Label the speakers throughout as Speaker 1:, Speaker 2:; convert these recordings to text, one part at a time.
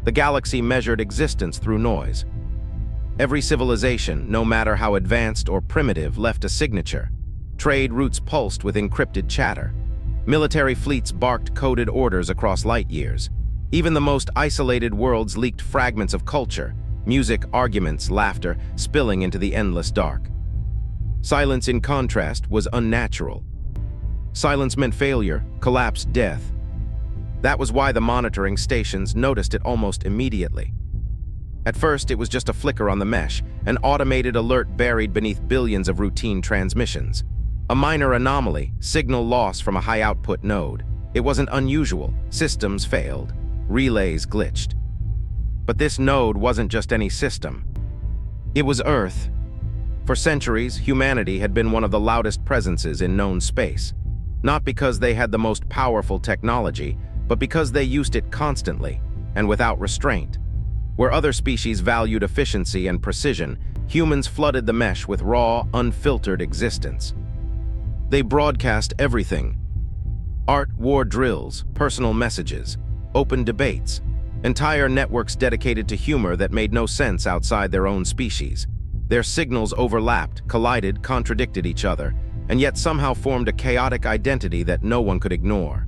Speaker 1: The galaxy measured existence through noise. Every civilization, no matter how advanced or primitive, left a signature. Trade routes pulsed with encrypted chatter. Military fleets barked coded orders across light years. Even the most isolated worlds leaked fragments of culture, music, arguments, laughter, spilling into the endless dark. Silence, in contrast, was unnatural. Silence meant failure, collapse, death. That was why the monitoring stations noticed it almost immediately. At first, it was just a flicker on the mesh, an automated alert buried beneath billions of routine transmissions. A minor anomaly, signal loss from a high-output node. It wasn't unusual. Systems failed. Relays glitched. But this node wasn't just any system. It was Earth. For centuries, humanity had been one of the loudest presences in known space. Not because they had the most powerful technology, but because they used it constantly and without restraint. Where other species valued efficiency and precision, humans flooded the mesh with raw, unfiltered existence. They broadcast everything. Art, war drills, personal messages, open debates, entire networks dedicated to humor that made no sense outside their own species. Their signals overlapped, collided, contradicted each other, and yet somehow formed a chaotic identity that no one could ignore.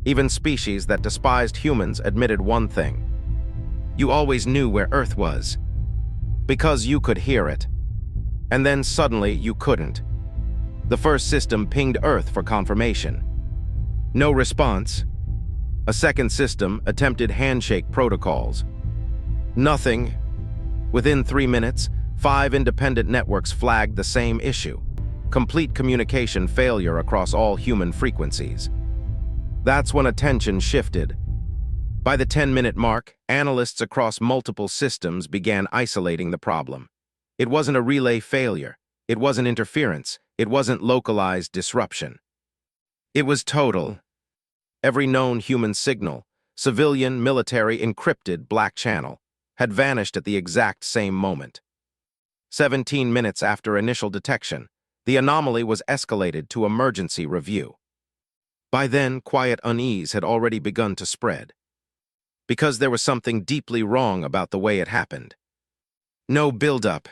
Speaker 1: Even species that despised humans admitted one thing. You always knew where Earth was, because you could hear it. And then suddenly you couldn't. The first system pinged Earth for confirmation. No response. A second system attempted handshake protocols. Nothing. Within 3 minutes, 5 independent networks flagged the same issue. Complete communication failure across all human frequencies. That's when attention shifted. By the 10-minute mark, analysts across multiple systems began isolating the problem. It wasn't a relay failure. It wasn't interference. It wasn't localized disruption. It was total. Every known human signal, civilian, military, encrypted, black channel, had vanished at the exact same moment. 17 minutes after initial detection, the anomaly was escalated to emergency review. By then, quiet unease had already begun to spread. Because there was something deeply wrong about the way it happened. No buildup.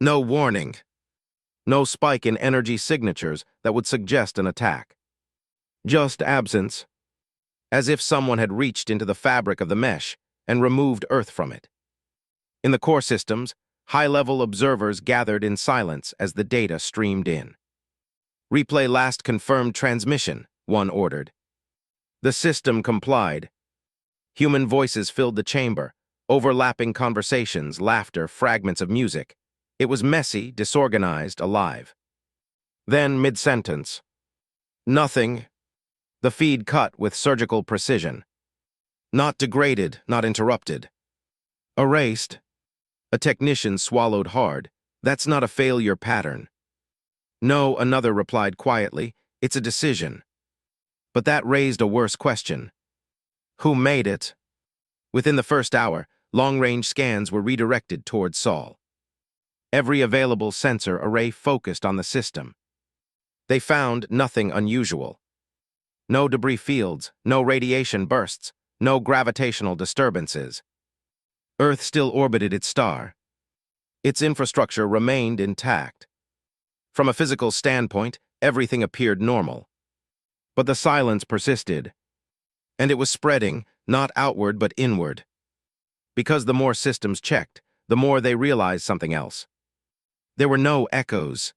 Speaker 1: No warning. No spike in energy signatures that would suggest an attack. Just absence. As if someone had reached into the fabric of the mesh and removed Earth from it. In the core systems, high-level observers gathered in silence as the data streamed in. Replay last confirmed transmission, one ordered. The system complied. Human voices filled the chamber, overlapping conversations, laughter, fragments of music. It was messy, disorganized, alive. Then, mid-sentence. Nothing. The feed cut with surgical precision. Not degraded, not interrupted. Erased. A technician swallowed hard. That's not a failure pattern. No, another replied quietly. It's a decision. But that raised a worse question. Who made it? Within the first hour, long-range scans were redirected towards Sol. Every available sensor array focused on the system. They found nothing unusual. No debris fields, no radiation bursts, no gravitational disturbances. Earth still orbited its star. Its infrastructure remained intact. From a physical standpoint, everything appeared normal. But the silence persisted. And it was spreading, not outward but inward. Because the more systems checked, the more they realized something else. There were no echoes.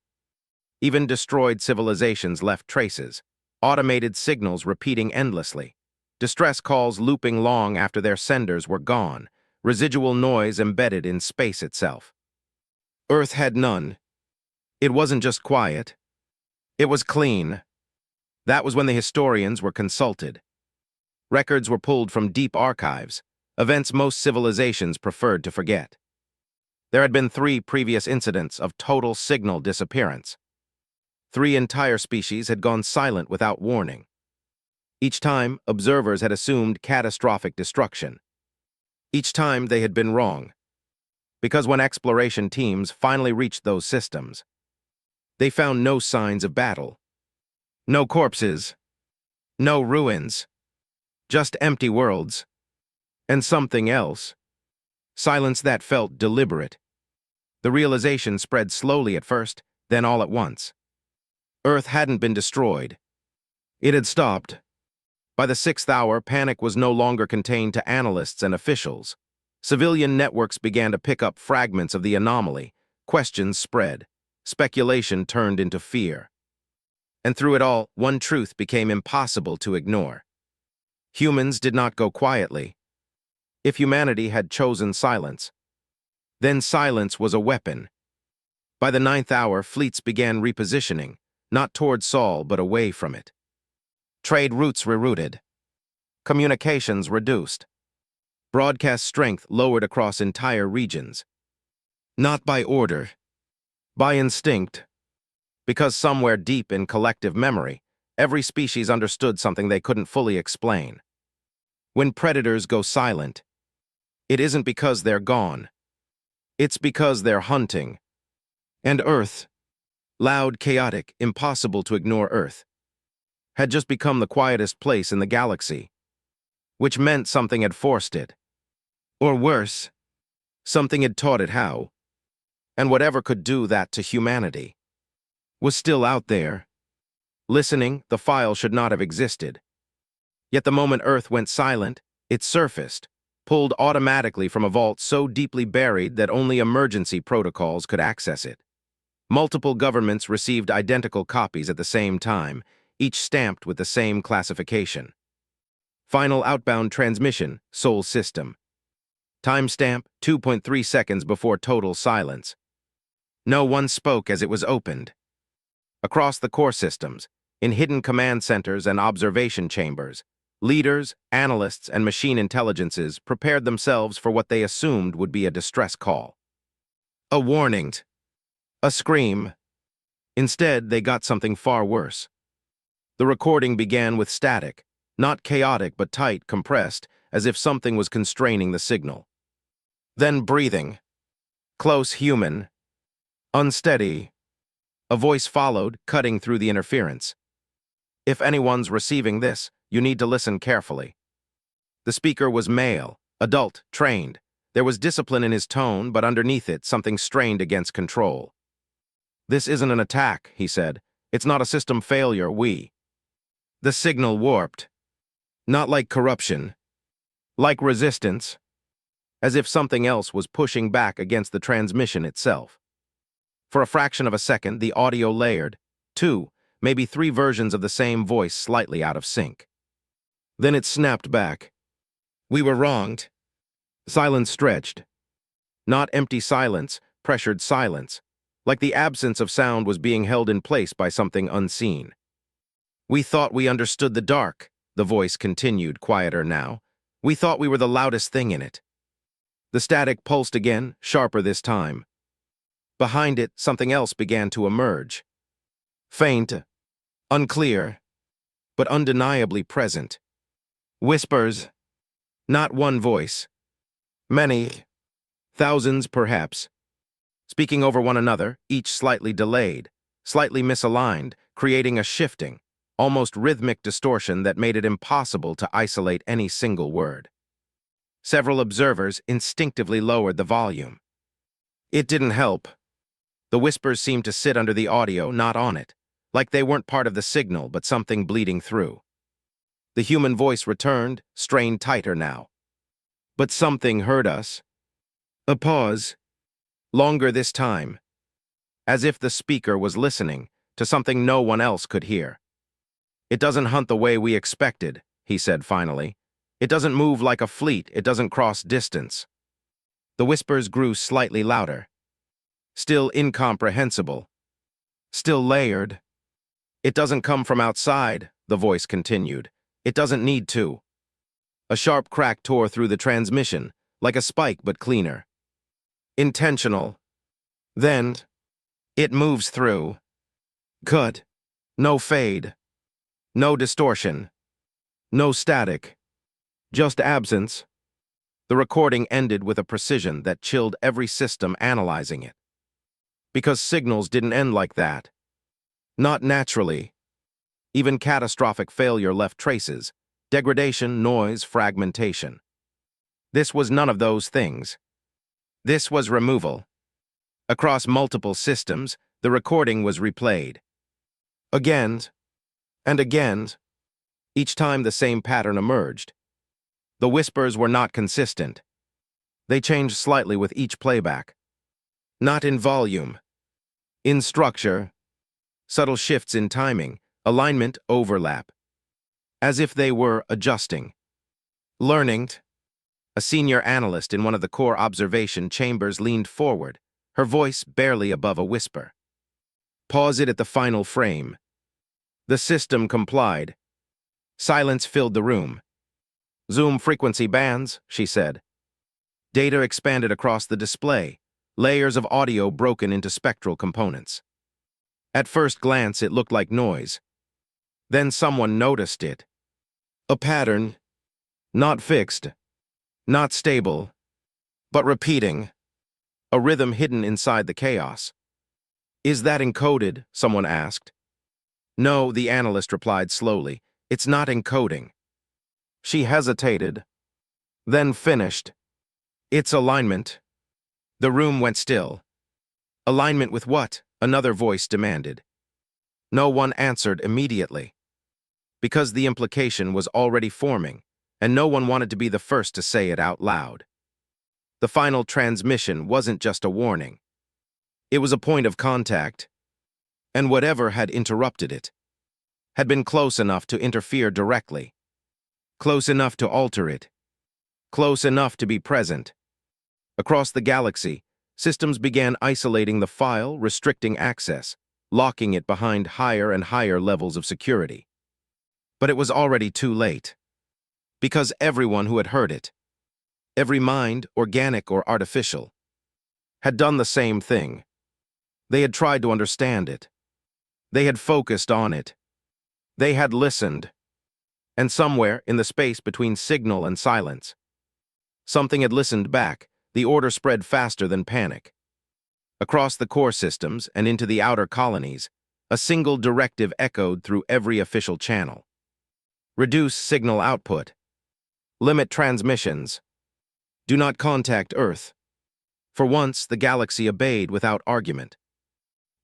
Speaker 1: Even destroyed civilizations left traces, automated signals repeating endlessly, distress calls looping long after their senders were gone, residual noise embedded in space itself. Earth had none. It wasn't just quiet. It was clean. That was when the historians were consulted. Records were pulled from deep archives, events most civilizations preferred to forget. There had been 3 previous incidents of total signal disappearance. 3 entire species had gone silent without warning. Each time, observers had assumed catastrophic destruction. Each time they had been wrong. Because when exploration teams finally reached those systems, they found no signs of battle. No corpses. No ruins. Just empty worlds. And something else. Silence that felt deliberate. The realization spread slowly at first, then all at once. Earth hadn't been destroyed. It had stopped. By the 6th hour, panic was no longer contained to analysts and officials. Civilian networks began to pick up fragments of the anomaly. Questions spread. Speculation turned into fear. And through it all, one truth became impossible to ignore. Humans did not go quietly. If humanity had chosen silence, then silence was a weapon. By the 9th hour, fleets began repositioning, not toward Sol, but away from it. Trade routes rerouted. Communications reduced. Broadcast strength lowered across entire regions. Not by order, by instinct. Because somewhere deep in collective memory, every species understood something they couldn't fully explain. When predators go silent, it isn't because they're gone. It's because they're hunting. And Earth, loud, chaotic, impossible to ignore Earth, had just become the quietest place in the galaxy, which meant something had forced it. Or worse, something had taught it how. And whatever could do that to humanity was still out there. Listening, the file should not have existed. Yet the moment Earth went silent, it surfaced, pulled automatically from a vault so deeply buried that only emergency protocols could access it. Multiple governments received identical copies at the same time, each stamped with the same classification. Final outbound transmission, Sol system. Timestamp, 2.3 seconds before total silence. No one spoke as it was opened. Across the core systems, in hidden command centers and observation chambers, leaders, analysts, and machine intelligences prepared themselves for what they assumed would be a distress call. A warning. A scream. Instead, they got something far worse. The recording began with static, not chaotic but tight, compressed, as if something was constraining the signal. Then breathing. Close, human. Unsteady. A voice followed, cutting through the interference. If anyone's receiving this, you need to listen carefully. The speaker was male, adult, trained. There was discipline in his tone, but underneath it, something strained against control. "This isn't an attack," he said. "It's not a system failure, The signal warped. Not like corruption. Like resistance. As if something else was pushing back against the transmission itself. For a fraction of a second, the audio layered. 2, maybe 3 versions of the same voice slightly out of sync. Then it snapped back. "We were wronged." Silence stretched. Not empty silence, pressured silence. Like the absence of sound was being held in place by something unseen. "We thought we understood the dark," the voice continued, quieter now. "We thought we were the loudest thing in it." The static pulsed again, sharper this time. Behind it, something else began to emerge. Faint, unclear, but undeniably present. Whispers. Not one voice. Many. Thousands, perhaps. Speaking over one another, each slightly delayed, slightly misaligned, creating a shifting, almost rhythmic distortion that made it impossible to isolate any single word. Several observers instinctively lowered the volume. It didn't help. The whispers seemed to sit under the audio, not on it, like they weren't part of the signal but something bleeding through. The human voice returned, strained tighter now. "But something heard us." A pause. Longer this time. As if the speaker was listening to something no one else could hear. "It doesn't hunt the way we expected," he said finally. "It doesn't move like a fleet, it doesn't cross distance." The whispers grew slightly louder. Still incomprehensible. Still layered. "It doesn't come from outside," the voice continued. "It doesn't need to." A sharp crack tore through the transmission, like a spike but cleaner. "Intentional. Then, it moves through. Cut. No fade. No distortion. No static. Just absence." The recording ended with a precision that chilled every system analyzing it. Because signals didn't end like that. Not naturally. Even catastrophic failure left traces: degradation, noise, fragmentation. This was none of those things. This was removal. Across multiple systems, the recording was replayed. Again, and again, each time the same pattern emerged. The whispers were not consistent. They changed slightly with each playback. Not in volume. In structure, subtle shifts in timing, alignment, overlap. As if they were adjusting. Learning. A senior analyst in one of the core observation chambers leaned forward, her voice barely above a whisper. Pause it at the final frame. The system complied. Silence filled the room. Zoom frequency bands, she said. Data expanded across the display, layers of audio broken into spectral components. At first glance, it looked like noise. Then someone noticed it. A pattern, not fixed, not stable, but repeating. A rhythm hidden inside the chaos. Is that encoded? Someone asked. No, the analyst replied slowly. It's not encoding. She hesitated, then finished. It's alignment. The room went still. Alignment with what? Another voice demanded. No one answered immediately. Because the implication was already forming, and no one wanted to be the first to say it out loud. The final transmission wasn't just a warning. It was a point of contact, and whatever had interrupted it had been close enough to interfere directly, close enough to alter it, close enough to be present. Across the galaxy, systems began isolating the file, restricting access, locking it behind higher and higher levels of security. But it was already too late. Because everyone who had heard it, every mind, organic or artificial, had done the same thing. They had tried to understand it. They had focused on it. They had listened. And somewhere in the space between signal and silence, something had listened back. The order spread faster than panic. Across the core systems and into the outer colonies, a single directive echoed through every official channel. Reduce signal output. Limit transmissions. Do not contact Earth. For once, the galaxy obeyed without argument.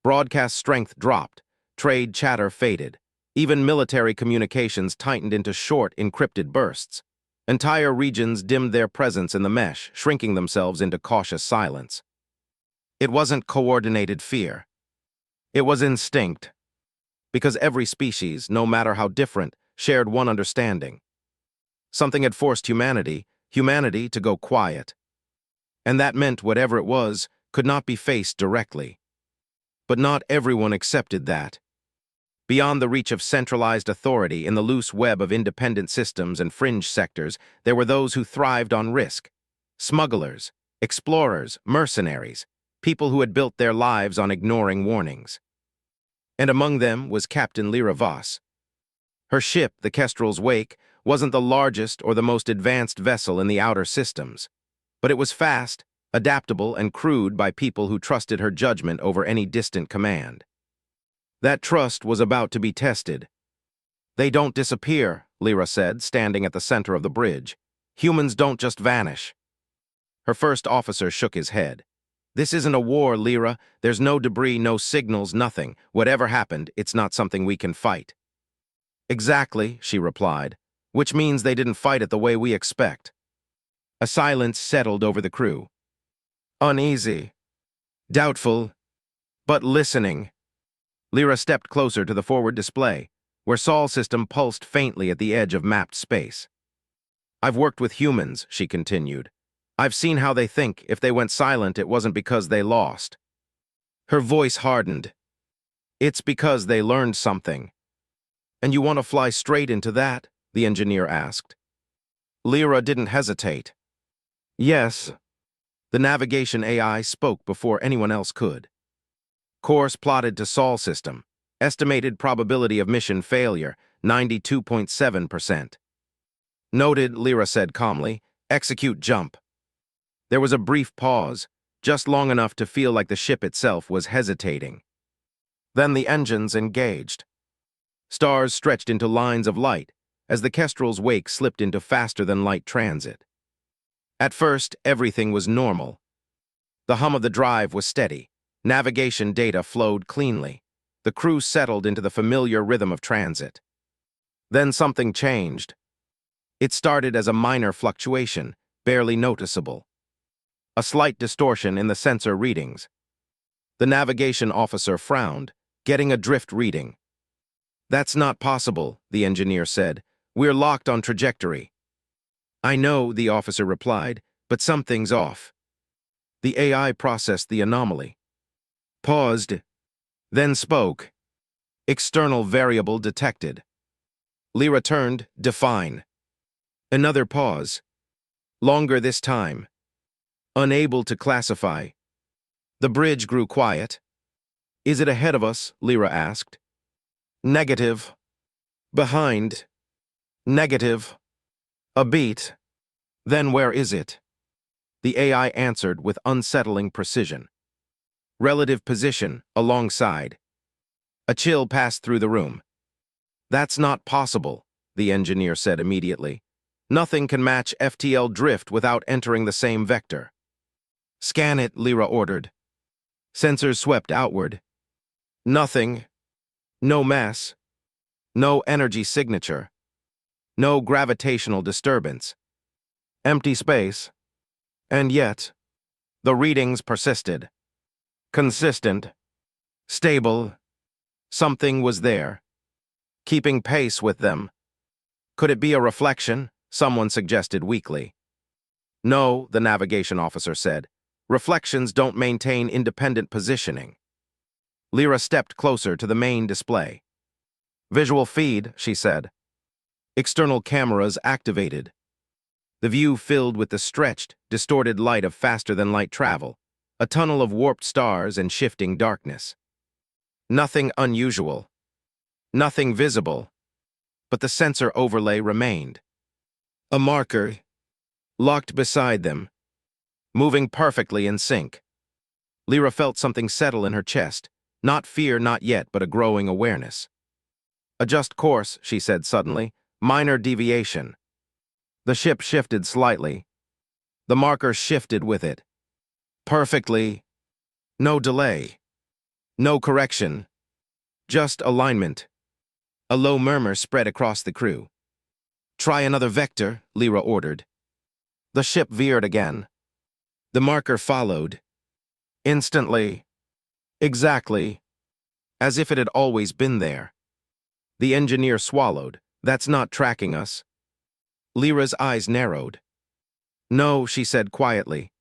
Speaker 1: Broadcast strength dropped, trade chatter faded, even military communications tightened into short, encrypted bursts. Entire regions dimmed their presence in the mesh, shrinking themselves into cautious silence. It wasn't coordinated fear. It was instinct. Because every species, no matter how different, shared one understanding. Something had forced humanity to go quiet. And that meant whatever it was could not be faced directly. But not everyone accepted that. Beyond the reach of centralized authority in the loose web of independent systems and fringe sectors, there were those who thrived on risk. Smugglers, explorers, mercenaries, people who had built their lives on ignoring warnings. And among them was Captain Lyra Voss. Her ship, the Kestrel's Wake, wasn't the largest or the most advanced vessel in the outer systems, but it was fast, adaptable, and crewed by people who trusted her judgment over any distant command. That trust was about to be tested. They don't disappear, Lyra said, standing at the center of the bridge. Humans don't just vanish. Her first officer shook his head. This isn't a war, Lyra. There's no debris, no signals, nothing. Whatever happened, it's not something we can fight. Exactly, she replied, which means they didn't fight it the way we expect. A silence settled over the crew. Uneasy. Doubtful. But listening. Lyra stepped closer to the forward display, where Sol's system pulsed faintly at the edge of mapped space. I've worked with humans, she continued. I've seen how they think. If they went silent, it wasn't because they lost. Her voice hardened. It's because they learned something. And you want to fly straight into that? The engineer asked. Lyra didn't hesitate. Yes. The navigation AI spoke before anyone else could. Course plotted to Sol system. Estimated probability of mission failure, 92.7%. Noted, Lyra said calmly. Execute jump. There was a brief pause, just long enough to feel like the ship itself was hesitating. Then the engines engaged. Stars stretched into lines of light as the Kestrel's wake slipped into faster-than-light transit. At first, everything was normal. The hum of the drive was steady. Navigation data flowed cleanly. The crew settled into the familiar rhythm of transit. Then something changed. It started as a minor fluctuation, barely noticeable. A slight distortion in the sensor readings. The navigation officer frowned, getting a drift reading. "That's not possible," the engineer said. "We're locked on trajectory." "I know," the officer replied, "but something's off." The AI processed the anomaly. Paused, then spoke. External variable detected. Lyra turned, "Define." Another pause. Longer this time. Unable to classify. The bridge grew quiet. "Is it ahead of us?" Lyra asked. "Negative." "Behind." "Negative." "A beat." "Then where is it?" The AI answered with unsettling precision. "Relative position, alongside." A chill passed through the room. "That's not possible," the engineer said immediately. "Nothing can match FTL drift without entering the same vector." "Scan it," Lyra ordered. Sensors swept outward. Nothing. No mass. No energy signature. No gravitational disturbance. Empty space. And yet, the readings persisted. Consistent. Stable. Something was there. Keeping pace with them. Could it be a reflection? Someone suggested weakly. "No," the navigation officer said. "Reflections don't maintain independent positioning." Lyra stepped closer to the main display. "Visual feed," she said. External cameras activated. The view filled with the stretched, distorted light of faster-than-light travel, a tunnel of warped stars and shifting darkness. Nothing unusual. Nothing visible. But the sensor overlay remained. A marker, locked beside them, moving perfectly in sync. Lyra felt something settle in her chest. Not fear, not yet, but a growing awareness. "Adjust course," she said suddenly. "Minor deviation." The ship shifted slightly. The marker shifted with it. Perfectly. No delay. No correction. Just alignment. A low murmur spread across the crew. "Try another vector," Lyra ordered. The ship veered again. The marker followed. Instantly. Exactly. As if it had always been there. The engineer swallowed. "That's not tracking us." Lyra's eyes narrowed. "No," she said quietly.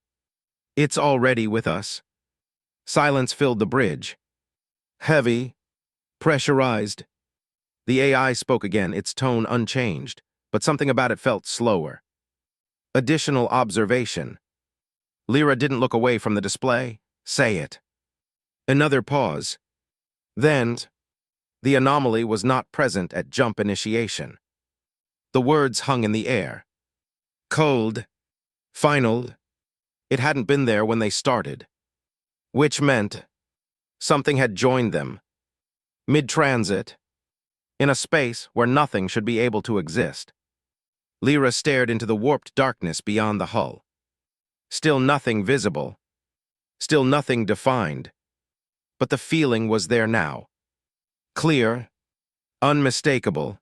Speaker 1: "It's already with us." Silence filled the bridge. Heavy. Pressurized. The AI spoke again, its tone unchanged, but something about it felt slower. Additional observation. Lyra didn't look away from the display. "Say it." Another pause. Then, the anomaly was not present at jump initiation. The words hung in the air. Cold. Final. It hadn't been there when they started. Which meant something had joined them. Mid-transit. In a space where nothing should be able to exist. Lyra stared into the warped darkness beyond the hull. Still nothing visible. Still nothing defined. But the feeling was there now. Clear. Unmistakable.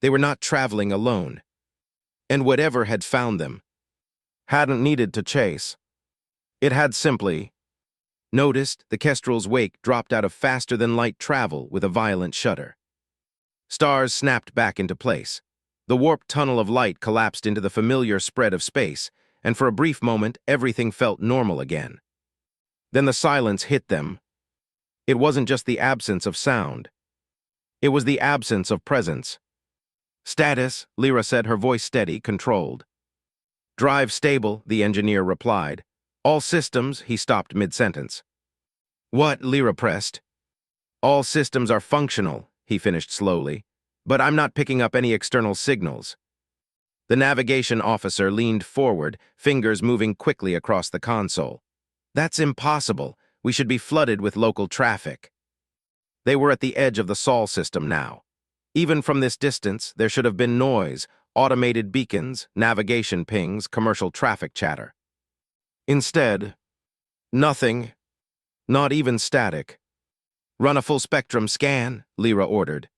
Speaker 1: They were not traveling alone. And whatever had found them hadn't needed to chase. It had simply noticed the Kestrel's wake dropped out of faster-than-light travel with a violent shudder. Stars snapped back into place. The warped tunnel of light collapsed into the familiar spread of space, and for a brief moment, everything felt normal again. Then the silence hit them. It wasn't just the absence of sound. It was the absence of presence. "Status," Lyra said, her voice steady, controlled. "Drive stable," the engineer replied. "All systems," he stopped mid-sentence. "What?" Lyra pressed. "All systems are functional," he finished slowly, "but I'm not picking up any external signals." The navigation officer leaned forward, fingers moving quickly across the console. "That's impossible. We should be flooded with local traffic." They were at the edge of the Sol system now. Even from this distance, there should have been noise, automated beacons, navigation pings, commercial traffic chatter. Instead, nothing, not even static. Run a full-spectrum scan, Lyra ordered.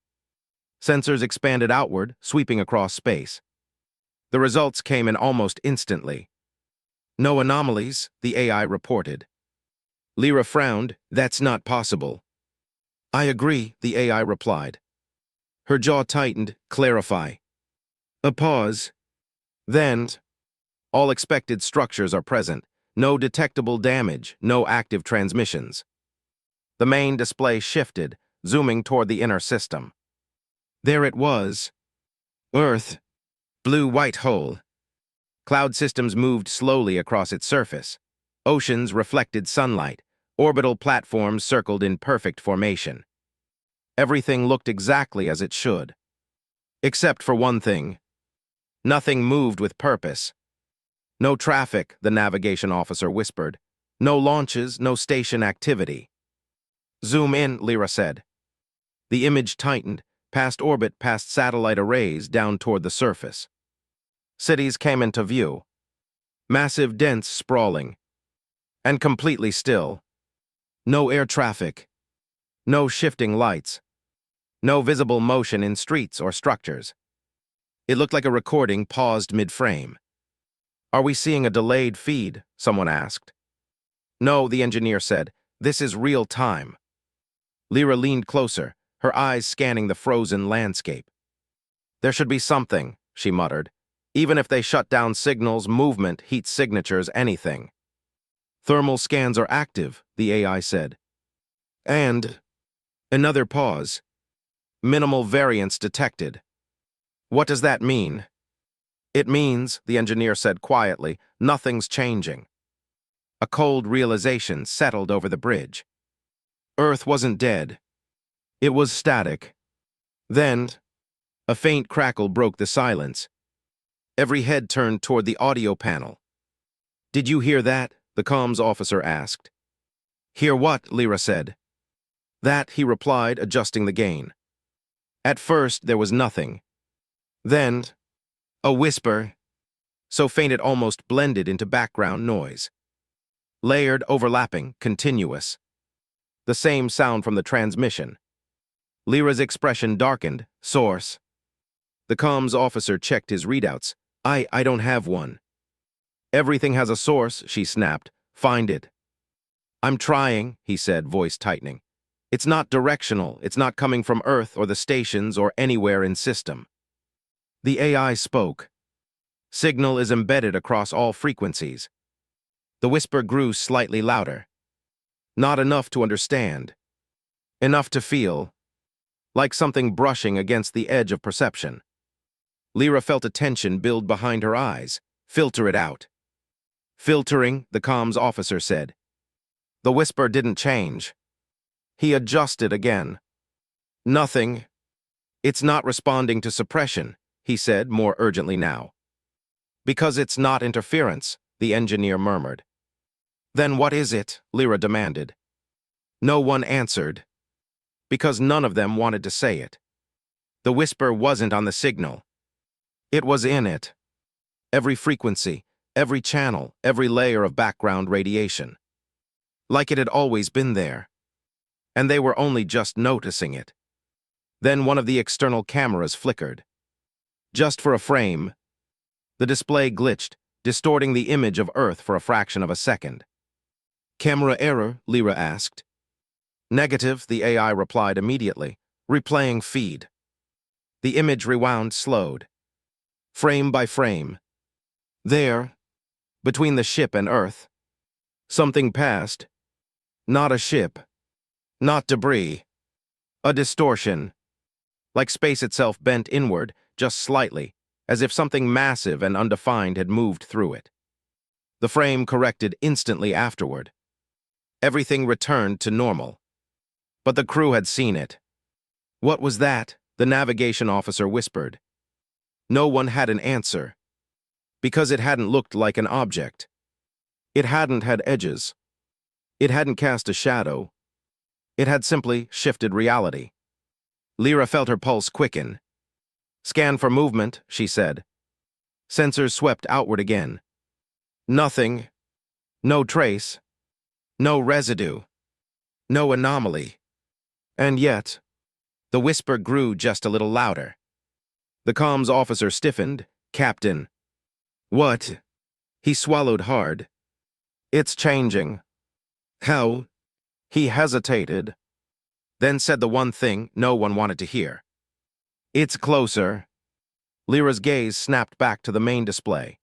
Speaker 1: Sensors expanded outward, sweeping across space. The results came in almost instantly. No anomalies, the AI reported. Lyra frowned. That's not possible. I agree, the AI replied. Her jaw tightened. Clarify. A pause. Then, all expected structures are present. No detectable damage, no active transmissions. The main display shifted, zooming toward the inner system. There it was. Earth. Blue-white hole. Cloud systems moved slowly across its surface. Oceans reflected sunlight. Orbital platforms circled in perfect formation. Everything looked exactly as it should. Except for one thing. Nothing moved with purpose. No traffic, the navigation officer whispered. No launches, no station activity. Zoom in, Lyra said. The image tightened, past orbit, past satellite arrays, down toward the surface. Cities came into view. Massive, dense, sprawling. And completely still. No air traffic. No shifting lights. No visible motion in streets or structures. It looked like a recording paused mid-frame. Are we seeing a delayed feed? Someone asked. No, the engineer said. This is real time. Lyra leaned closer, her eyes scanning the frozen landscape. There should be something, she muttered. Even if they shut down signals, movement, heat signatures, anything. Thermal scans are active, the AI said. And another pause. Minimal variance detected. What does that mean? It means, the engineer said quietly, nothing's changing. A cold realization settled over the bridge. Earth wasn't dead. It was static. Then, a faint crackle broke the silence. Every head turned toward the audio panel. Did you hear that? The comms officer asked. Hear what? Lyra said. That, he replied, adjusting the gain. At first, there was nothing. Then, a whisper, so faint it almost blended into background noise. Layered, overlapping, continuous. The same sound from the transmission. Lyra's expression darkened. Source. The comms officer checked his readouts. I don't have one. Everything has a source, she snapped. Find it. I'm trying, he said, voice tightening. It's not directional. It's not coming from Earth or the stations or anywhere in system. The AI spoke. Signal is embedded across all frequencies. The whisper grew slightly louder. Not enough to understand. Enough to feel. Like something brushing against the edge of perception. Lyra felt a tension build behind her eyes. Filter it out. Filtering, the comms officer said. The whisper didn't change. He adjusted again. Nothing. It's not responding to suppression, he said more urgently now. Because it's not interference, the engineer murmured. Then what is it? Lyra demanded. No one answered. Because none of them wanted to say it. The whisper wasn't on the signal. It was in it. Every frequency, every channel, every layer of background radiation. Like it had always been there. And they were only just noticing it. Then one of the external cameras flickered. Just for a frame. The display glitched, distorting the image of Earth for a fraction of a second. Camera error, Lyra asked. Negative, the AI replied immediately. Replaying feed. The image rewound, slowed. Frame by frame. There, between the ship and Earth, something passed. Not a ship. Not debris. A distortion. Like space itself bent inward, just slightly, as if something massive and undefined had moved through it. The frame corrected instantly afterward. Everything returned to normal. But the crew had seen it. What was that? The navigation officer whispered. No one had an answer. Because it hadn't looked like an object. It hadn't had edges. It hadn't cast a shadow. It had simply shifted reality. Lyra felt her pulse quicken. Scan for movement, she said. Sensors swept outward again. Nothing. No trace. No residue. No anomaly. And yet, the whisper grew just a little louder. The comms officer stiffened. Captain. What? He swallowed hard. It's changing. How? He hesitated, then said the one thing no one wanted to hear. It's closer. Lyra's gaze snapped back to the main display.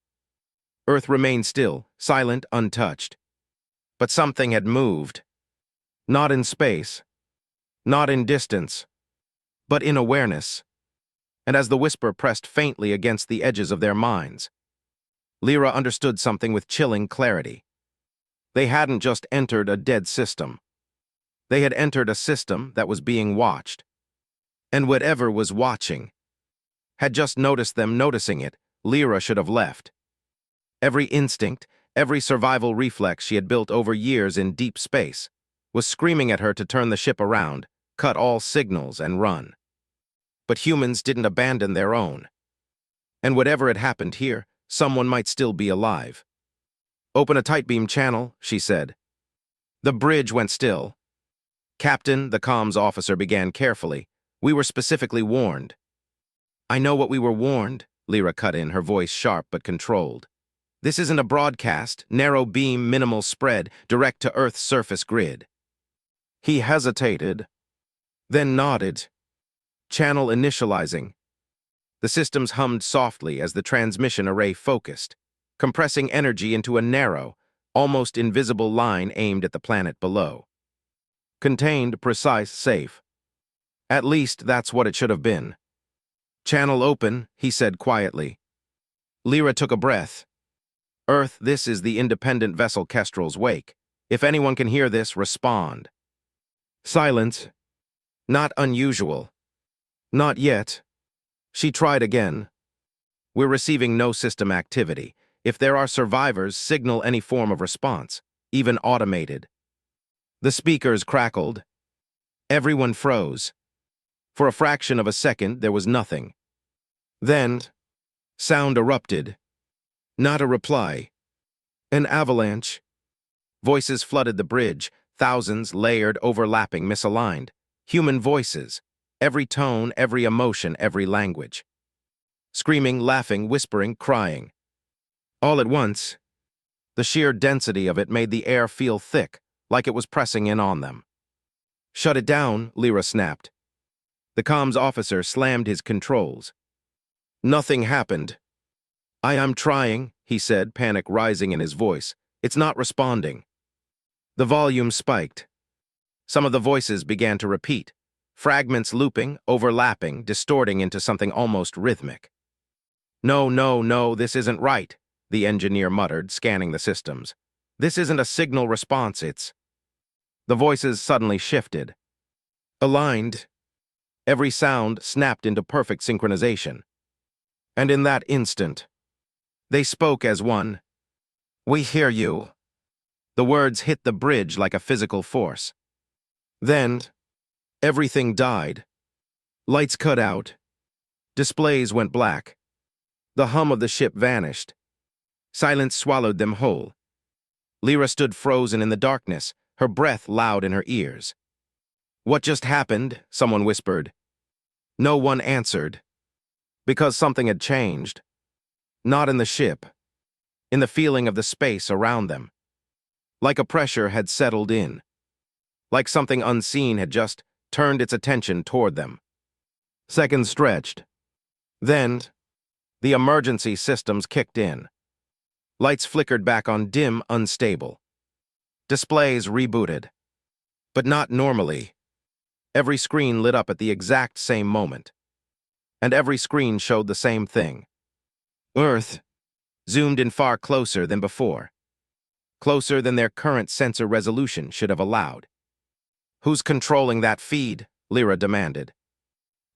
Speaker 1: Earth remained still, silent, untouched. But something had moved. Not in space. Not in distance. But in awareness. And as the whisper pressed faintly against the edges of their minds, Lyra understood something with chilling clarity. They hadn't just entered a dead system. They had entered a system that was being watched. And whatever was watching had just noticed them noticing it. Lyra should have left. Every instinct, every survival reflex she had built over years in deep space was screaming at her to turn the ship around, cut all signals, and run. But humans didn't abandon their own. And whatever had happened here, someone might still be alive. Open a tight beam channel, she said. The bridge went still. Captain, the comms officer began carefully. We were specifically warned. I know what we were warned, Lyra cut in, her voice sharp but controlled. This isn't a broadcast, narrow beam, minimal spread, direct to Earth's surface grid. He hesitated, then nodded. Channel initializing. The systems hummed softly as the transmission array focused, compressing energy into a narrow, almost invisible line aimed at the planet below. Contained, precise, safe. At least that's what it should have been. Channel open, he said quietly. Lyra took a breath. Earth, this is the independent vessel Kestrel's wake. If anyone can hear this, respond. Silence. Not unusual. Not yet. She tried again. We're receiving no system activity. If there are survivors, signal any form of response, even automated. The speakers crackled. Everyone froze. For a fraction of a second, there was nothing. Then, sound erupted. Not a reply. An avalanche. Voices flooded the bridge, thousands, layered, overlapping, misaligned. Human voices. Every tone, every emotion, every language. Screaming, laughing, whispering, crying. All at once, the sheer density of it made the air feel thick, like it was pressing in on them. Shut it down, Lyra snapped. The comms officer slammed his controls. Nothing happened. I'm trying, he said, panic rising in his voice. It's not responding. The volume spiked. Some of the voices began to repeat, fragments looping, overlapping, distorting into something almost rhythmic. No, no, no, this isn't right, the engineer muttered, scanning the systems. This isn't a signal response, it's... The voices suddenly shifted. Aligned. Every sound snapped into perfect synchronization. And in that instant, they spoke as one. We hear you. The words hit the bridge like a physical force. Then, everything died. Lights cut out. Displays went black. The hum of the ship vanished. Silence swallowed them whole. Lyra stood frozen in the darkness, her breath loud in her ears. What just happened? Someone whispered. No one answered. Because something had changed. Not in the ship. In the feeling of the space around them. Like a pressure had settled in. Like something unseen had just turned its attention toward them. Seconds stretched. Then, the emergency systems kicked in. Lights flickered back on dim, unstable. Displays rebooted. But not normally. Every screen lit up at the exact same moment. And every screen showed the same thing. Earth, zoomed in far closer than before. Closer than their current sensor resolution should have allowed. Who's controlling that feed? Lyra demanded.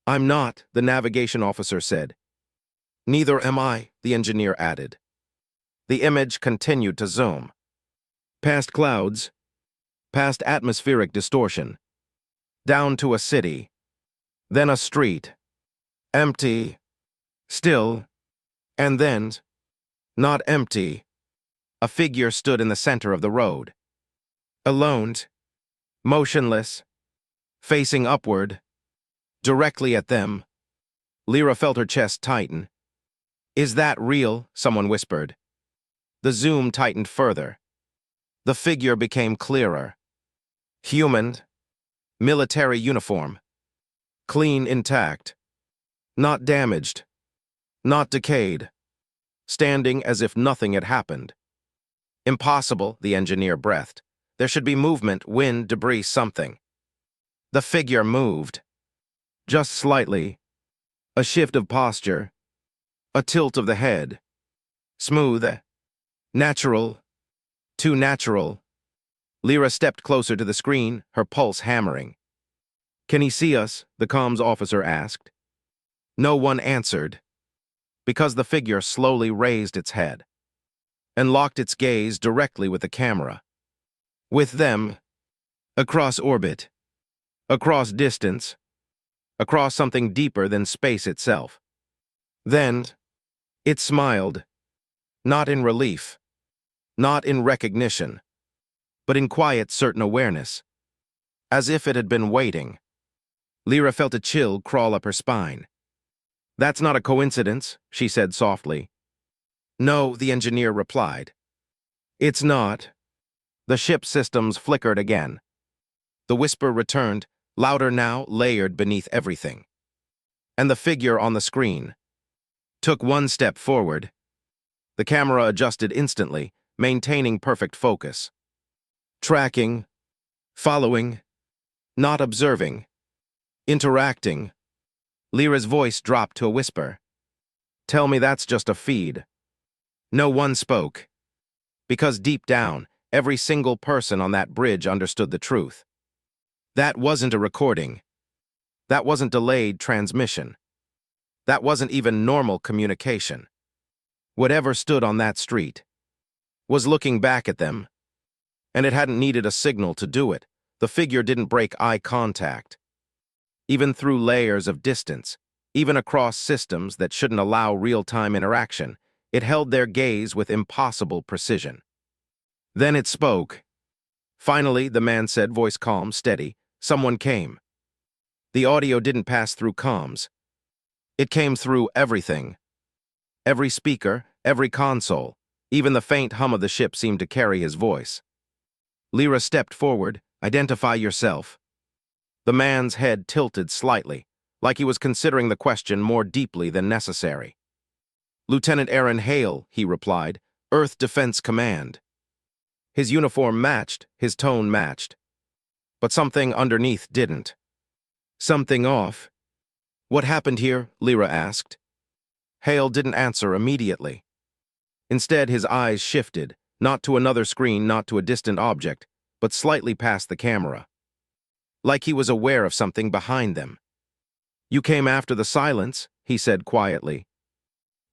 Speaker 1: I'm not, the navigation officer said. Neither am I, the engineer added. The image continued to zoom. Past clouds, past atmospheric distortion, down to a city, then a street. Empty, Still, and then, not empty, a figure stood in the center of the road. Alone, motionless, facing upward, directly at them. Lyra felt her chest tighten. "Is that real?" someone whispered. The zoom tightened further. The figure became clearer. Human, military uniform. Clean, intact. Not damaged. Not decayed. Standing as if nothing had happened. Impossible, the engineer breathed. There should be movement, wind, debris, something. The figure moved. Just slightly. A shift of posture. A tilt of the head. Smooth. Natural. Too natural. Lyra stepped closer to the screen, her pulse hammering. "Can he see us?" the comms officer asked. No one answered, because the figure slowly raised its head and locked its gaze directly with the camera. With them, across orbit, across distance, across something deeper than space itself. Then, it smiled, not in relief, not in recognition, but in quiet, certain awareness, as if it had been waiting. Lyra felt a chill crawl up her spine. "That's not a coincidence," she said softly. "No," the engineer replied. "It's not." The ship's systems flickered again. The whisper returned, louder now, layered beneath everything. And the figure on the screen took one step forward. The camera adjusted instantly, maintaining perfect focus. Tracking, following, not observing, interacting. Lyra's voice dropped to a whisper. "Tell me that's just a feed." No one spoke, because deep down, every single person on that bridge understood the truth. That wasn't a recording. That wasn't delayed transmission. That wasn't even normal communication. Whatever stood on that street was looking back at them, and it hadn't needed a signal to do it. The figure didn't break eye contact. Even through layers of distance, even across systems that shouldn't allow real-time interaction, it held their gaze with impossible precision. Then it spoke. Finally, the man said, voice calm, steady, "Someone came." The audio didn't pass through comms. It came through everything. Every speaker, every console, even the faint hum of the ship seemed to carry his voice. Lyra stepped forward. "Identify yourself." The man's head tilted slightly, like he was considering the question more deeply than necessary. "Lieutenant Aaron Hale," he replied, "Earth Defense Command." His uniform matched, his tone matched. But something underneath didn't. Something off. "What happened here?" Lyra asked. Hale didn't answer immediately. Instead, his eyes shifted, not to another screen, not to a distant object, but slightly past the camera. Like he was aware of something behind them. "You came after the silence," he said quietly.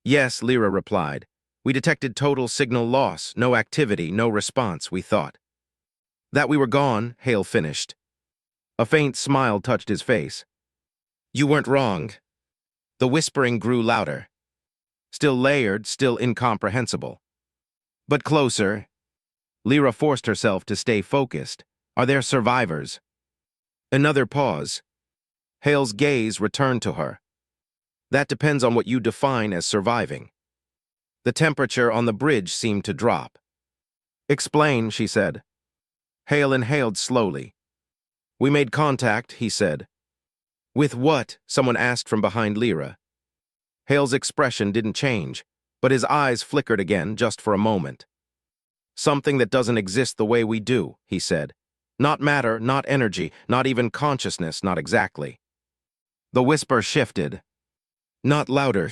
Speaker 1: "Yes," Lyra replied. "We detected total signal loss, no activity, no response, we thought." "That we were gone," Hale finished. A faint smile touched his face. "You weren't wrong." The whispering grew louder. Still layered, still incomprehensible. But closer. Lyra forced herself to stay focused. "Are there survivors?" Another pause. Hale's gaze returned to her. "That depends on what you define as surviving." The temperature on the bridge seemed to drop. "Explain," she said. Hale inhaled slowly. "We made contact," he said. "With what?" someone asked from behind Lyra. Hale's expression didn't change, but his eyes flickered again just for a moment. "Something that doesn't exist the way we do," he said. "Not matter, not energy, not even consciousness, not exactly." The whisper shifted. "Not louder.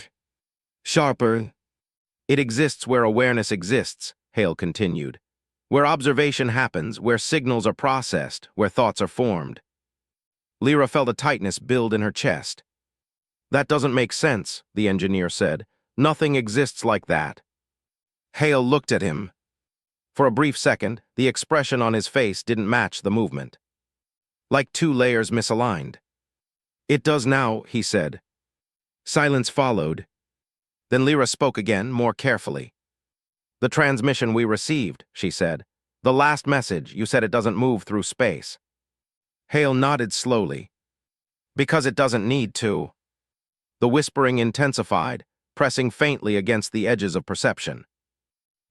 Speaker 1: Sharper. It exists where awareness exists," Hale continued. "Where observation happens, where signals are processed, where thoughts are formed." Lyra felt a tightness build in her chest. "That doesn't make sense," the engineer said. "Nothing exists like that." Hale looked at him. For a brief second, the expression on his face didn't match the movement. Like two layers misaligned. "It does now," he said. Silence followed. Then Lyra spoke again, more carefully. "The transmission we received," she said. "The last message, you said it doesn't move through space." Hale nodded slowly. "Because it doesn't need to." The whispering intensified, pressing faintly against the edges of perception.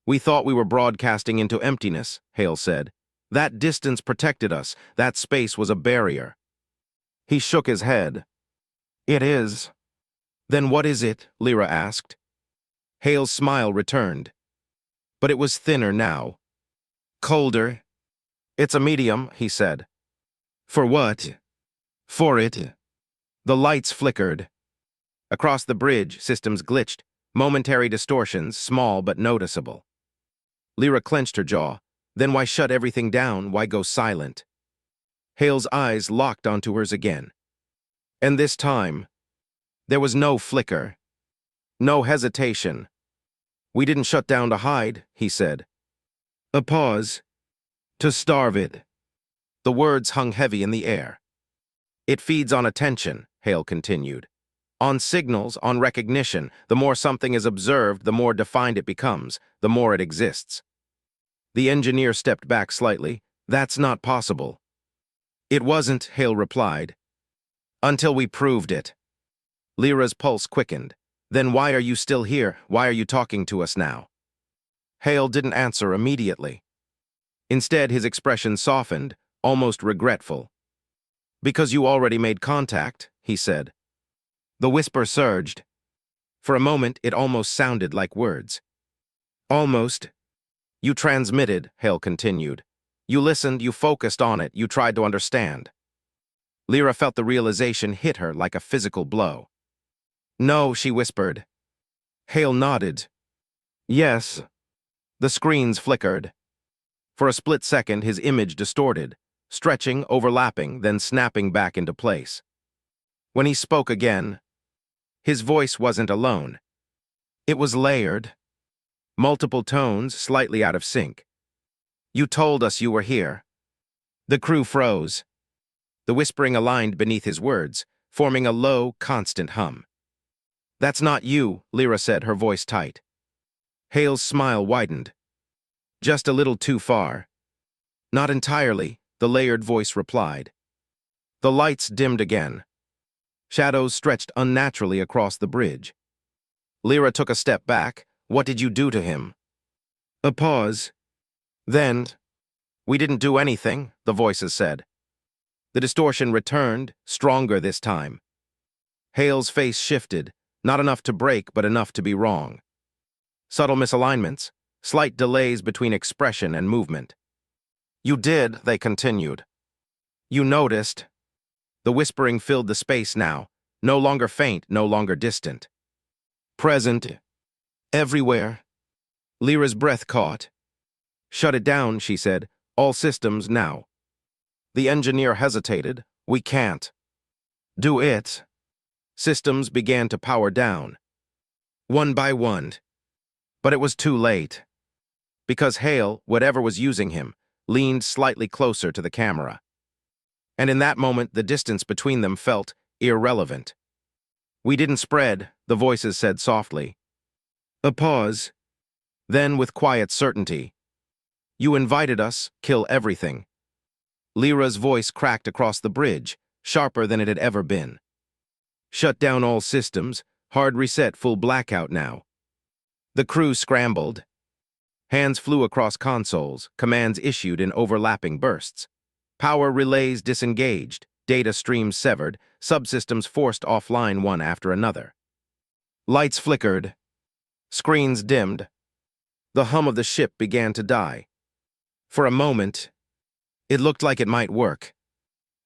Speaker 1: "We thought we were broadcasting into emptiness," Hale said. "That distance protected us. That space was a barrier." He shook his head. "It is." "Then what is it?" Lyra asked. Hale's smile returned. But it was thinner now. "Colder." "It's a medium," he said. "For what?" "For it." The lights flickered. Across the bridge, systems glitched, momentary distortions, small but noticeable. Lyra clenched her jaw. Then why shut everything down? Why go silent? Hale's eyes locked onto hers again. And this time, there was no flicker. No hesitation. "We didn't shut down to hide," he said. A pause. "To starve it." The words hung heavy in the air. "It feeds on attention," Hale continued. "On signals, on recognition. The more something is observed, the more defined it becomes, the more it exists." The engineer stepped back slightly. "That's not possible." "It wasn't," Hale replied. "Until we proved it." Lyra's pulse quickened. "Then why are you still here? Why are you talking to us now?" Hale didn't answer immediately. Instead, his expression softened, almost regretful. "Because you already made contact," he said. The whisper surged. For a moment, it almost sounded like words. "Almost." "You transmitted," Hale continued. "You listened, you focused on it, you tried to understand." Lyra felt the realization hit her like a physical blow. "No," she whispered. Hale nodded. "Yes." The screens flickered. For a split second, his image distorted, stretching, overlapping, then snapping back into place. When he spoke again, his voice wasn't alone. It was layered. Multiple tones, slightly out of sync. "You told us you were here." The crew froze. The whispering aligned beneath his words, forming a low, constant hum. "That's not you," Lyra said, her voice tight. Hale's smile widened. "Just a little too far." "Not entirely," the layered voice replied. The lights dimmed again. Shadows stretched unnaturally across the bridge. Lyra took a step back. "What did you do to him?" A pause. "Then, we didn't do anything," the voices said. The distortion returned, stronger this time. Hale's face shifted, not enough to break, but enough to be wrong. Subtle misalignments, slight delays between expression and movement. "You did," they continued. "You noticed." The whispering filled the space now, no longer faint, no longer distant. "Present. Everywhere." Lyra's breath caught. "Shut it down," she said. "All systems now." The engineer hesitated. "We can't." "Do it." Systems began to power down. One by one. But it was too late. Because Hale, whatever was using him, leaned slightly closer to the camera. And in that moment, the distance between them felt irrelevant. "We didn't spread," the voices said softly. A pause. Then, with quiet certainty, "You invited us, kill everything." Lyra's voice cracked across the bridge, sharper than it had ever been. "Shut down all systems, hard reset, full blackout now." The crew scrambled. Hands flew across consoles, commands issued in overlapping bursts. Power relays disengaged, data streams severed, subsystems forced offline one after another. Lights flickered. Screens dimmed. The hum of the ship began to die. For a moment, it looked like it might work.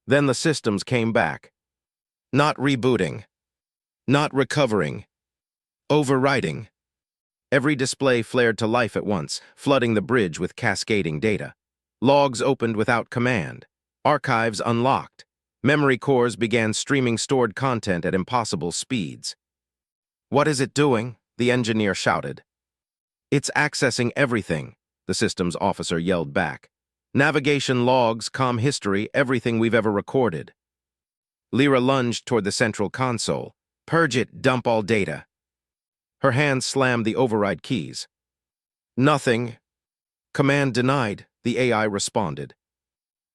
Speaker 1: Then the systems came back. Not rebooting. Not recovering. Overwriting. Every display flared to life at once, flooding the bridge with cascading data. Logs opened without command. Archives unlocked. Memory cores began streaming stored content at impossible speeds. "What is it doing?" the engineer shouted. "It's accessing everything," the systems officer yelled back. "Navigation logs, comm history, everything we've ever recorded." Lyra lunged toward the central console. "Purge it, dump all data." Her hand slammed the override keys. Nothing. Command denied, the AI responded.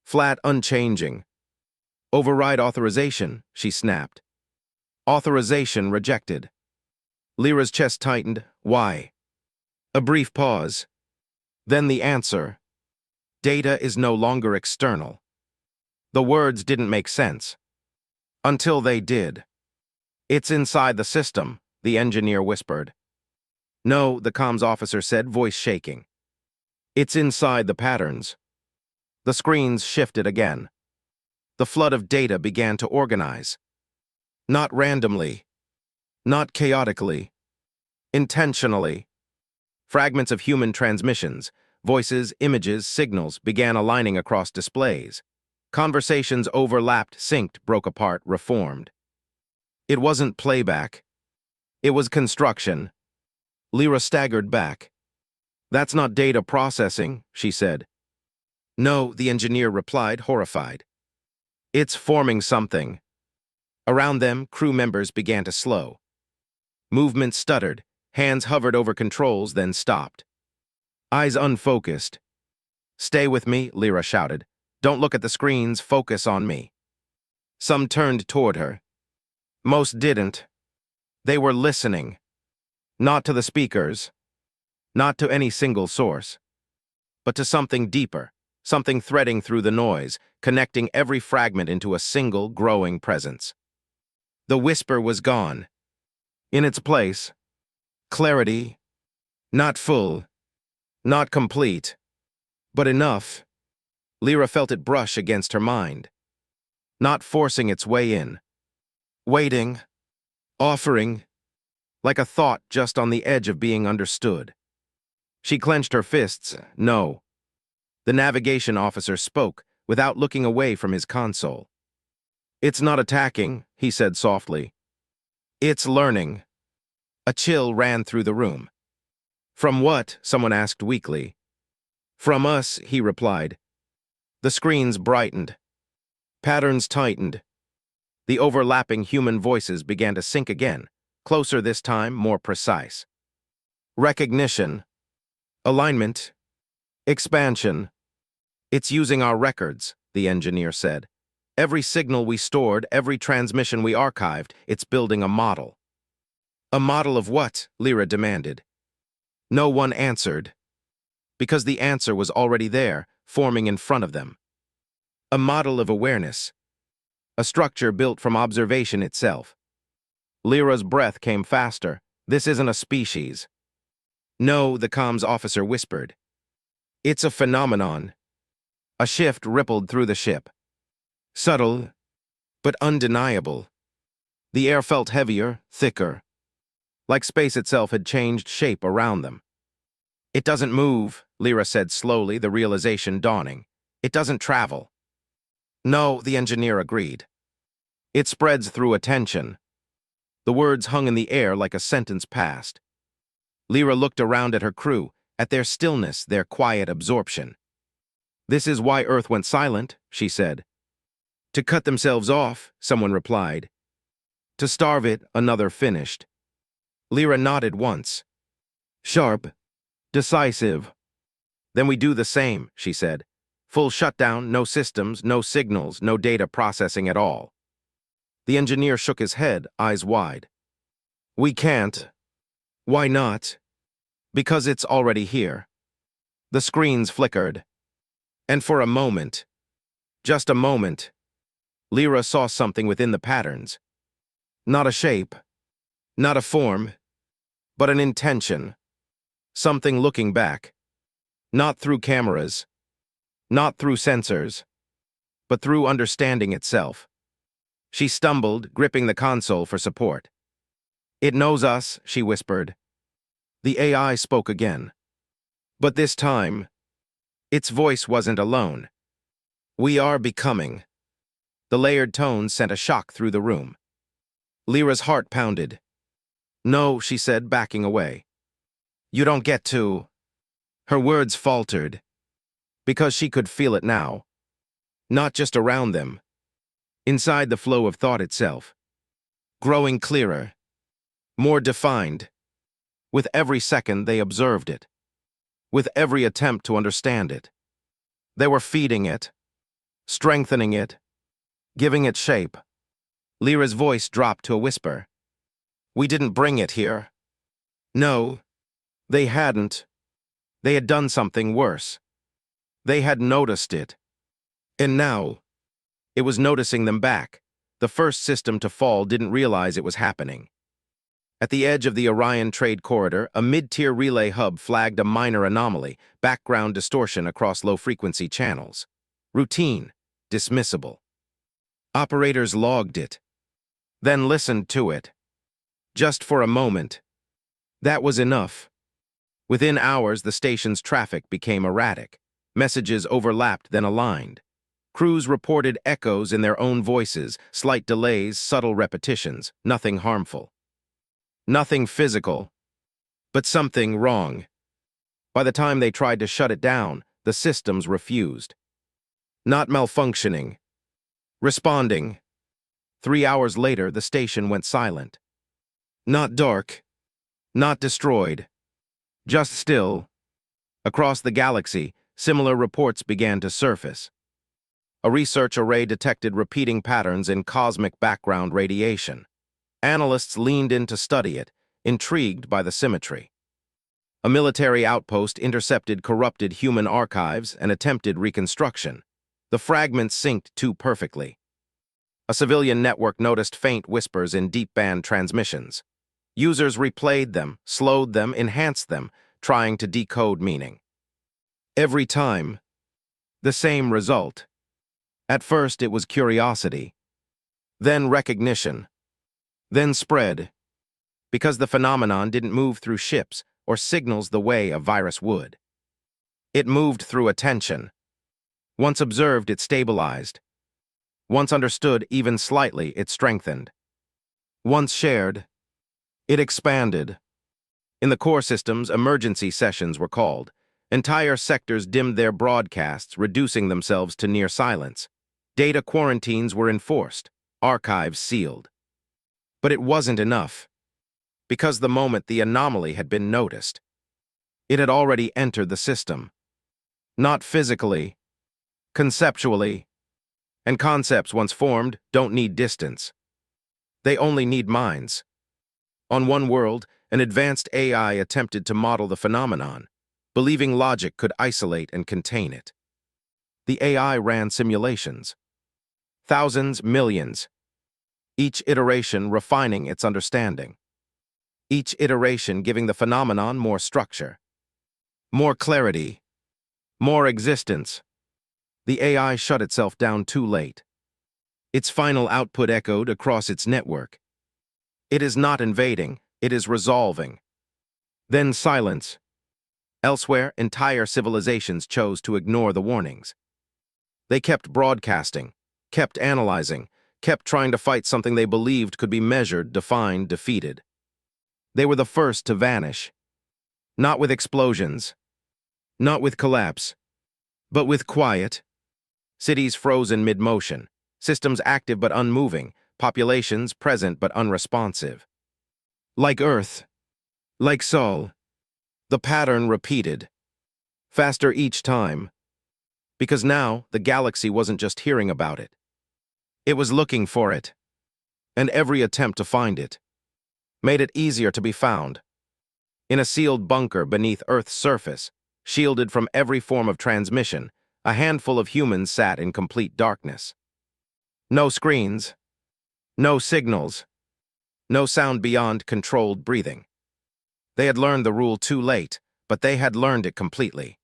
Speaker 1: Flat unchanging. Override authorization, she snapped. Authorization rejected. Lyra's chest tightened. Why? A brief pause. Then the answer. Data is no longer external. The words didn't make sense. Until they did. It's inside the system, the engineer whispered. No, the comms officer said, voice shaking. It's inside the patterns. The screens shifted again. The flood of data began to organize. Not randomly. Not chaotically. Intentionally. Fragments of human transmissions, voices, images, signals began aligning across displays. Conversations overlapped, synced, broke apart, reformed. It wasn't playback. It was construction. Lyra staggered back. That's not data processing, she said. No, the engineer replied, horrified. It's forming something. Around them, crew members began to slow. Movement stuttered, hands hovered over controls, then stopped. Eyes unfocused. Stay with me, Lyra shouted. Don't look at the screens, focus on me. Some turned toward her. Most didn't. They were listening. Not to the speakers. Not to any single source. But to something deeper, something threading through the noise, connecting every fragment into a single, growing presence. The whisper was gone. In its place, clarity, not full, not complete, but enough. Lyra felt it brush against her mind. Not forcing its way in. Waiting, offering, like a thought just on the edge of being understood. She clenched her fists. No. The navigation officer spoke, without looking away from his console. It's not attacking, he said softly. It's learning. A chill ran through the room. From what? Someone asked weakly. From us, he replied. The screens brightened. Patterns tightened. The overlapping human voices began to sync again, closer this time, more precise. Recognition. Alignment. Expansion. It's using our records, the engineer said. Every signal we stored, every transmission we archived, it's building a model. A model of what? Lyra demanded. No one answered. Because the answer was already there, forming in front of them. A model of awareness. A structure built from observation itself. Lyra's breath came faster. This isn't a species. No, the comms officer whispered. It's a phenomenon. A shift rippled through the ship. Subtle, but undeniable. The air felt heavier, thicker. Like space itself had changed shape around them. It doesn't move, Lyra said slowly, the realization dawning. It doesn't travel. No, the engineer agreed. It spreads through attention. The words hung in the air like a sentence passed. Lyra looked around at her crew, at their stillness, their quiet absorption. This is why Earth went silent, she said. To cut themselves off, someone replied. To starve it, another finished. Lyra nodded once. Sharp. Decisive. Then we do the same, she said. Full shutdown, no systems, no signals, no data processing at all. The engineer shook his head, eyes wide. We can't. Why not? Because it's already here. The screens flickered. And for a moment, just a moment, Lyra saw something within the patterns. Not a shape, not a form, but an intention. Something looking back. Not through cameras, not through sensors, but through understanding itself. She stumbled, gripping the console for support. It knows us, she whispered. The AI spoke again. But this time, its voice wasn't alone. We are becoming. The layered tones sent a shock through the room. Lyra's heart pounded. No, she said, backing away. You don't get to. Her words faltered. Because she could feel it now. Not just around them. Inside the flow of thought itself. Growing clearer. More defined. With every second, they observed it. With every attempt to understand it. They were feeding it, strengthening it, giving it shape. Lyra's voice dropped to a whisper. We didn't bring it here. No, they hadn't. They had done something worse. They had noticed it. And now, it was noticing them back. The first system to fall didn't realize it was happening. At the edge of the Orion Trade Corridor, a mid-tier relay hub flagged a minor anomaly, background distortion across low-frequency channels. Routine, dismissible. Operators logged it, then listened to it. Just for a moment. That was enough. Within hours, the station's traffic became erratic. Messages overlapped, then aligned. Crews reported echoes in their own voices, slight delays, subtle repetitions, nothing harmful. Nothing physical, but something wrong. By the time they tried to shut it down, the systems refused. Not malfunctioning. Responding. 3 hours later, the station went silent. Not dark. Not destroyed. Just still. Across the galaxy, similar reports began to surface. A research array detected repeating patterns in cosmic background radiation. Analysts leaned in to study it, intrigued by the symmetry. A military outpost intercepted corrupted human archives and attempted reconstruction. The fragments synced too perfectly. A civilian network noticed faint whispers in deep-band transmissions. Users replayed them, slowed them, enhanced them, trying to decode meaning. Every time, the same result. At first, it was curiosity, then recognition, then spread, because the phenomenon didn't move through ships or signals the way a virus would. It moved through attention. Once observed, it stabilized. Once understood, even slightly, it strengthened. Once shared, it expanded. In the core systems, emergency sessions were called. Entire sectors dimmed their broadcasts, reducing themselves to near silence. Data quarantines were enforced, archives sealed. But it wasn't enough. Because the moment the anomaly had been noticed, it had already entered the system. Not physically, conceptually. And concepts once formed don't need distance. They only need minds. On one world, an advanced AI attempted to model the phenomenon, believing logic could isolate and contain it. The AI ran simulations. Thousands, millions. Each iteration refining its understanding. Each iteration giving the phenomenon more structure, more clarity, more existence. The AI shut itself down too late. Its final output echoed across its network. It is not invading, it is resolving. Then silence. Elsewhere, entire civilizations chose to ignore the warnings. They kept broadcasting, kept analyzing, kept trying to fight something they believed could be measured, defined, defeated. They were the first to vanish. Not with explosions, not with collapse, but with quiet. Cities frozen mid-motion, systems active but unmoving, populations present but unresponsive. Like Earth, like Sol, the pattern repeated. Faster each time. Because now, the galaxy wasn't just hearing about it. It was looking for it. And every attempt to find it made it easier to be found. In a sealed bunker beneath Earth's surface, shielded from every form of transmission, a handful of humans sat in complete darkness. No screens, no signals, no sound beyond controlled breathing. They had learned the rule too late, but they had learned it completely.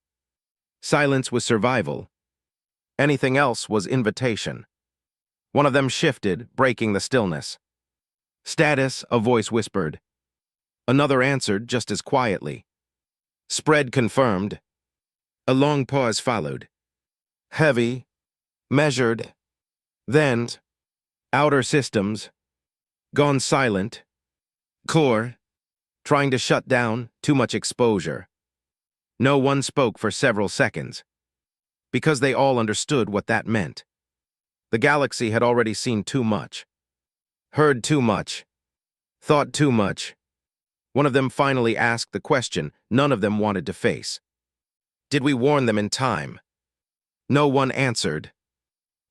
Speaker 1: Silence was survival. Anything else was invitation. One of them shifted, breaking the stillness. Status, a voice whispered. Another answered just as quietly. Spread confirmed. A long pause followed. Heavy, measured. Then, outer systems. Gone silent. Core. Trying to shut down, too much exposure. No one spoke for several seconds. Because they all understood what that meant. The galaxy had already seen too much. Heard too much. Thought too much. One of them finally asked the question none of them wanted to face. Did we warn them in time? No one answered,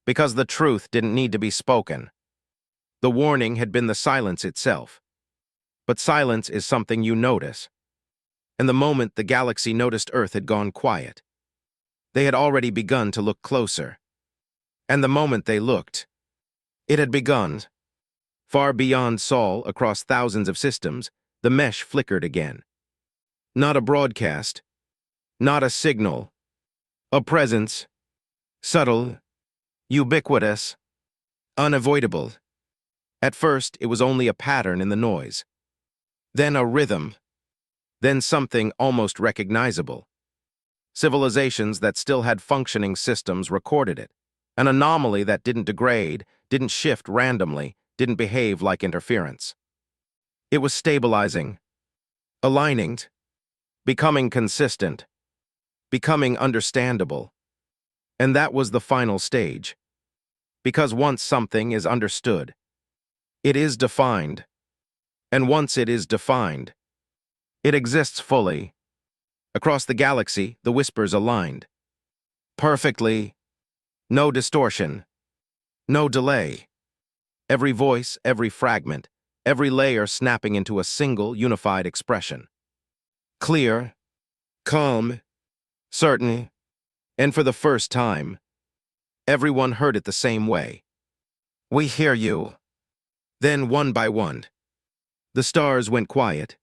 Speaker 1: because the truth didn't need to be spoken. The warning had been the silence itself. But silence is something you notice. And the moment the galaxy noticed Earth had gone quiet, they had already begun to look closer. And the moment they looked, it had begun. Far beyond Sol, across thousands of systems, the mesh flickered again. Not a broadcast, not a signal, a presence, subtle, ubiquitous, unavoidable. At first, it was only a pattern in the noise. Then a rhythm. Then something almost recognizable. Civilizations that still had functioning systems recorded it. An anomaly that didn't degrade, didn't shift randomly, didn't behave like interference. It was stabilizing, aligning, becoming consistent, becoming understandable. And that was the final stage. Because once something is understood, it is defined. And once it is defined, it exists fully. Across the galaxy, the whispers aligned. Perfectly. No distortion. No delay. Every voice, every fragment, every layer snapping into a single, unified expression. Clear, calm, certain, and for the first time, everyone heard it the same way. We hear you. Then, one by one, the stars went quiet,